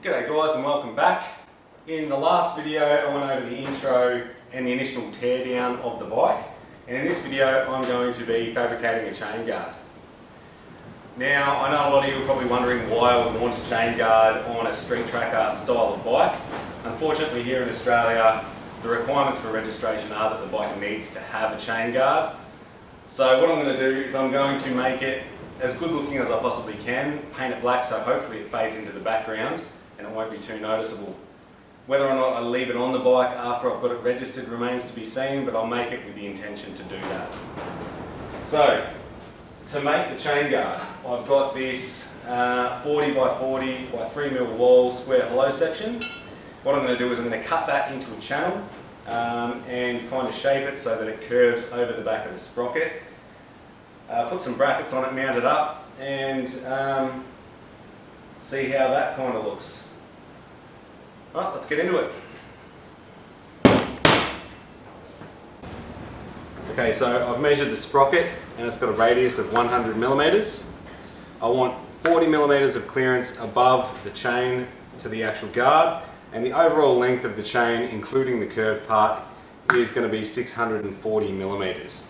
G'day guys and welcome back. In the last video I went over the intro and the initial teardown of the bike, and in this video I'm going to be fabricating a chain guard. Now I know a lot of you are probably wondering why I would want a chain guard on a street tracker style of bike. Unfortunately here in Australia the requirements for registration are that the bike needs to have a chain guard. So what I'm going to do is I'm going to make it as good looking as I possibly can, paint it black so hopefully it fades into the background and it won't be too noticeable. Whether or not I leave it on the bike after I've got it registered remains to be seen, but I'll make it with the intention to do that. So, to make the chain guard, I've got this 40 by 40 by 3mm wall square hollow section. What I'm going to do is I'm going to cut that into a channel and kind of shape it so that it curves over the back of the sprocket. Put some brackets on it, mount it up, and see how that kind of looks. Right, let's get into it. Okay, so I've measured the sprocket and it's got a radius of 100mm. I want 40mm of clearance above the chain to the actual guard, and the overall length of the chain, including the curved part, is going to be 640mm.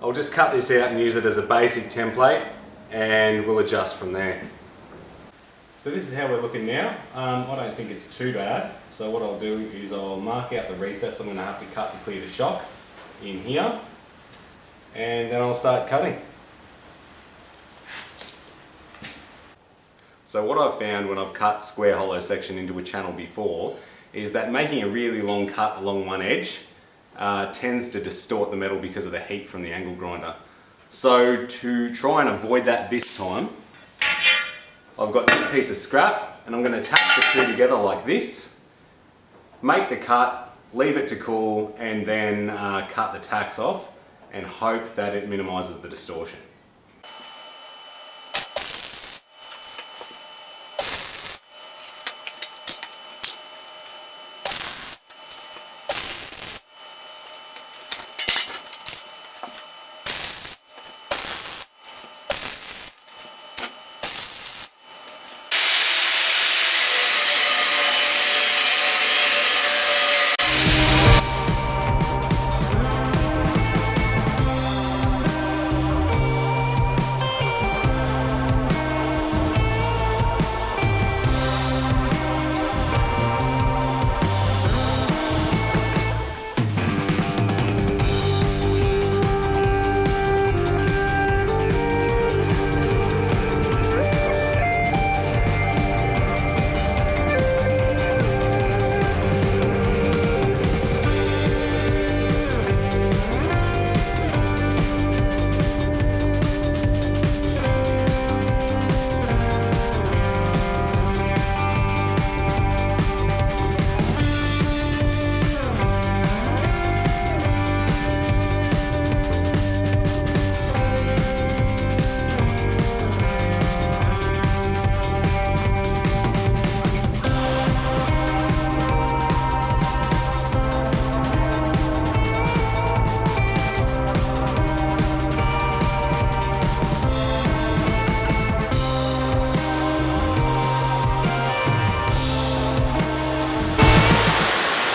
I'll just cut this out and use it as a basic template and we'll adjust from there. So this is how we're looking now. I don't think it's too bad. So what I'll do is I'll mark out the recess I'm going to have to cut to clear the shock in here, and then I'll start cutting. So what I've found when I've cut square hollow section into a channel before is that making a really long cut along one edge tends to distort the metal because of the heat from the angle grinder. So to try and avoid that this time, I've got this piece of scrap and I'm going to attach the two together like this, make the cut, leave it to cool, and then cut the tacks off and hope that it minimises the distortion.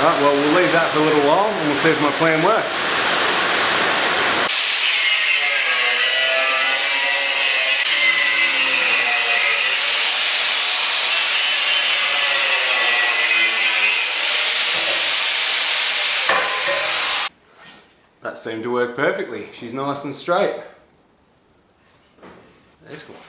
Alright, well we'll leave that for a little while and we'll see if my plan works. That seemed to work perfectly. She's nice and straight. Excellent.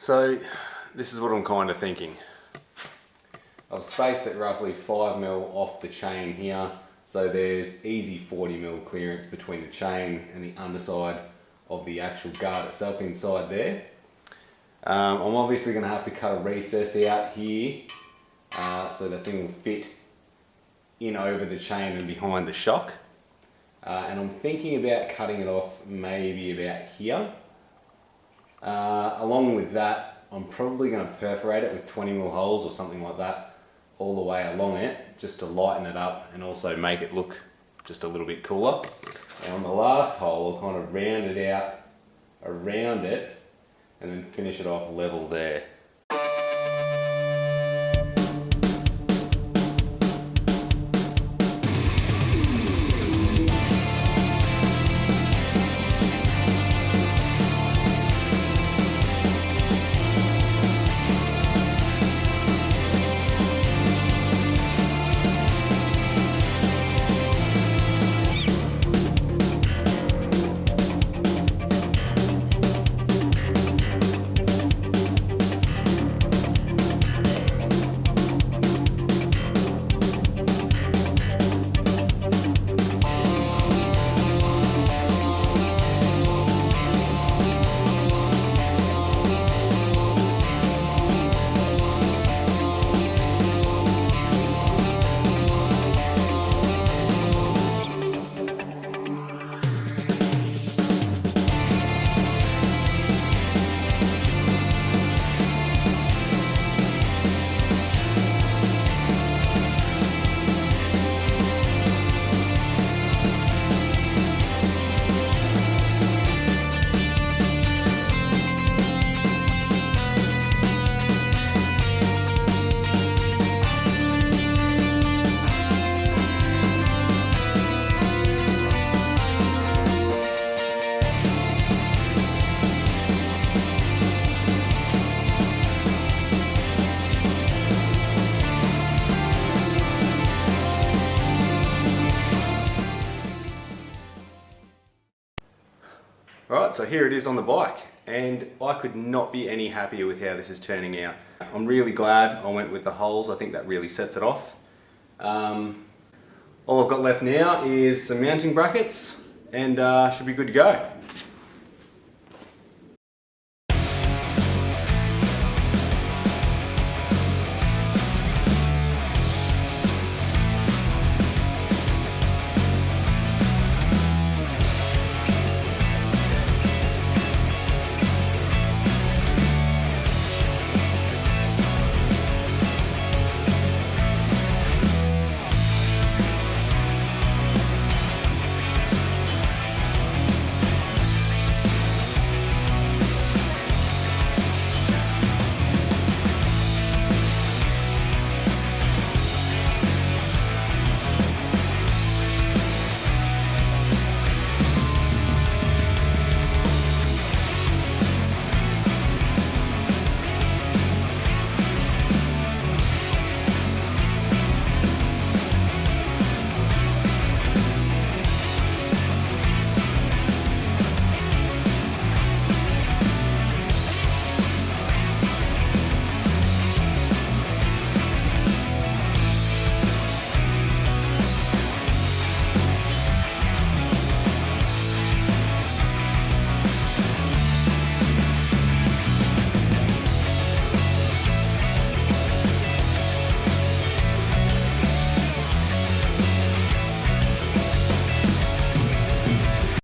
So this is what I'm kind of thinking. I've spaced it roughly 5mm off the chain here, so there's easy 40mm clearance between the chain and the underside of the actual guard itself inside there. I'm obviously going to have to cut a recess out here so the thing will fit in over the chain and behind the shock. And I'm thinking about cutting it off maybe about here. Along with that, I'm probably going to perforate it with 20mm holes or something like that all the way along it, just to lighten it up and also make it look just a little bit cooler. And on the last hole, I'll kind of round it out around it and then finish it off level there. Alright, so here it is on the bike, and I could not be any happier with how this is turning out. I'm really glad I went with the holes. I think that really sets it off. All I've got left now is some mounting brackets, and should be good to go.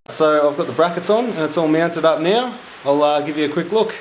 So I've got the brackets on and it's all mounted up now. I'll give you a quick look.